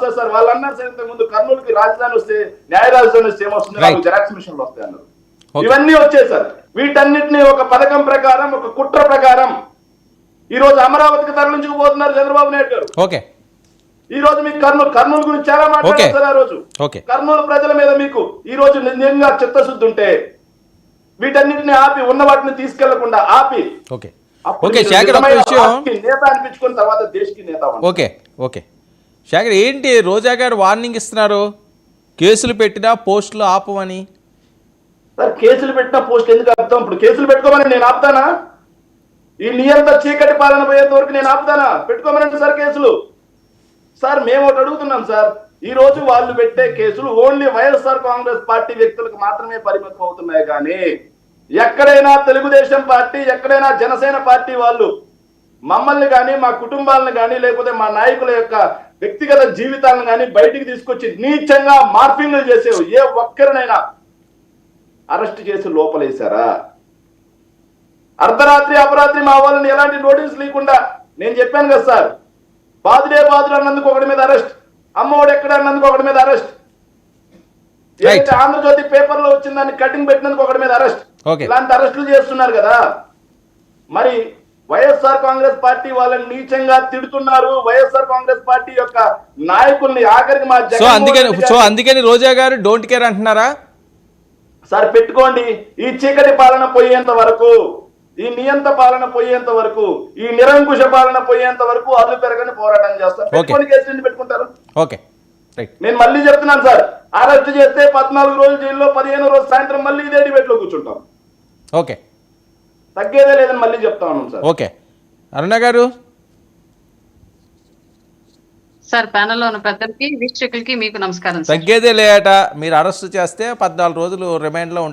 వస్తాయి సార్. వాళ్ళు అన్నారు సార్ ఇంతకు ముందు కర్నూలుకి రాజధాని వస్తే న్యాయ రాజధాని వస్తే ఏమొస్తుంది, జెరాక్స్ మిషన్లు వస్తాయి అన్నారు. ఇవన్నీ వచ్చాయి సార్. వీటన్నిటిని ఒక పథకం ప్రకారం, ఒక కుట్ర ప్రకారం ఈ రోజు అమరావతికి తరలించుకుపోతున్నారు చంద్రబాబు నాయుడు గారు. ఓకే, ఈ రోజు మీకు కర్నూలు గురించి చాలా మాట్లాడారు సార్. ఆ రోజు కర్నూలు ప్రజల మీద మీకు ఈ రోజు నిజంగా చిత్తశుద్ధి ఉంటే వీటన్నిటిని ఆపి, ఉన్న వాటిని తీసుకెళ్లకుండా ఆపి, నేత అనిపించుకున్న తర్వాత దేశకి నేత. ఓకే శేఖర్, ఏంటి రోజా గారు వార్నింగ్ ఇస్తున్నారు, కేసులు పెట్టినా పోస్టులు ఆపమని? సార్ కేసులు పెట్టిన పోస్ట్ ఎందుకు ఆపుతాం? ఇప్పుడు కేసులు పెట్టుకోమని నేను ఆపుతానా? ఈ నియంత చీకటి పాలన పోయేంత వరకు నేను ఆపుతానా? పెట్టుకోమనండి సార్ కేసులు. సార్ మేము ఒకటి అడుగుతున్నాం సార్, ఈ రోజు వాళ్ళు పెట్టే కేసులు ఓన్లీ వైఎస్ఆర్ కాంగ్రెస్ పార్టీ వ్యక్తులకు మాత్రమే పరిమితం అవుతున్నాయి. కానీ ఎక్కడైనా తెలుగుదేశం పార్టీ, ఎక్కడైనా జనసేన పార్టీ వాళ్ళు మమ్మల్ని కానీ, మా కుటుంబాలను కానీ, లేకపోతే మా నాయకుల యొక్క వ్యక్తిగత జీవితాలను కానీ బయటికి తీసుకొచ్చి నీచంగా మార్ఫింగ్లు చేసే ఏ ఒక్కరినైనా అరెస్ట్ చేసి లోపలేశారా? అర్ధరాత్రి అపరాత్రి మా వాళ్ళని ఎలాంటి నోటీస్ లేకుండా, నేను చెప్పాను కదా సార్, బాదుడే బాదుడు అన్నందుకు ఒకటి మీద అరెస్ట్, అమ్మఒడు ఎక్కడ అన్నందుకు ఒకటి మీద అరెస్ట్, ఆంధ్రజ్యోతి పేపర్ లో వచ్చిన దాన్ని కటింగ్ పెట్టినందుకు ఒకటి మీద అరెస్ట్. ఇలాంటి అరెస్టులు చేస్తున్నారు కదా. మరి వైఎస్ఆర్ కాంగ్రెస్ పార్టీ వాళ్ళని నీచంగా తిడుతున్నారు. వైఎస్ఆర్ కాంగ్రెస్ పార్టీ యొక్క నాయకుల్ని ఆఖరికి మా అందుకని రోజా గారు డోంట్ కేర్ అంటున్నారా? సార్ పెట్టుకోండి, ఈ చీకటి పాలన పోయేంత వరకు, ఈ నియంత పాలన పోయేంత వరకు, ఈ నిరంకుశ పాలన పోయేంత వరకు అర్లు పెరగని పోరాటం చేస్తారు. పెట్టుకోండి, కేసులు పెట్టుకుంటారు. నేను మళ్ళీ చెప్తున్నాను సార్, అరెస్ట్ చేస్తే 14 రోజులు జైల్లో, 15వ రోజు సాయంత్రం మళ్ళీ ఇదే డిబేట్ లో కూర్చుంటాం. తగ్గేదే లేదని మళ్ళీ చెప్తా ఉన్నాం సార్. అరుణ గారు సార్, ప్యానెల్ లో ఉన్న పెద్దలకి, వీక్షకులకి మీకు నమస్కారం. తగ్గేదే లేట, మీరు అరెస్ట్ చేస్తే 14 రోజులు రిమాండ్ లో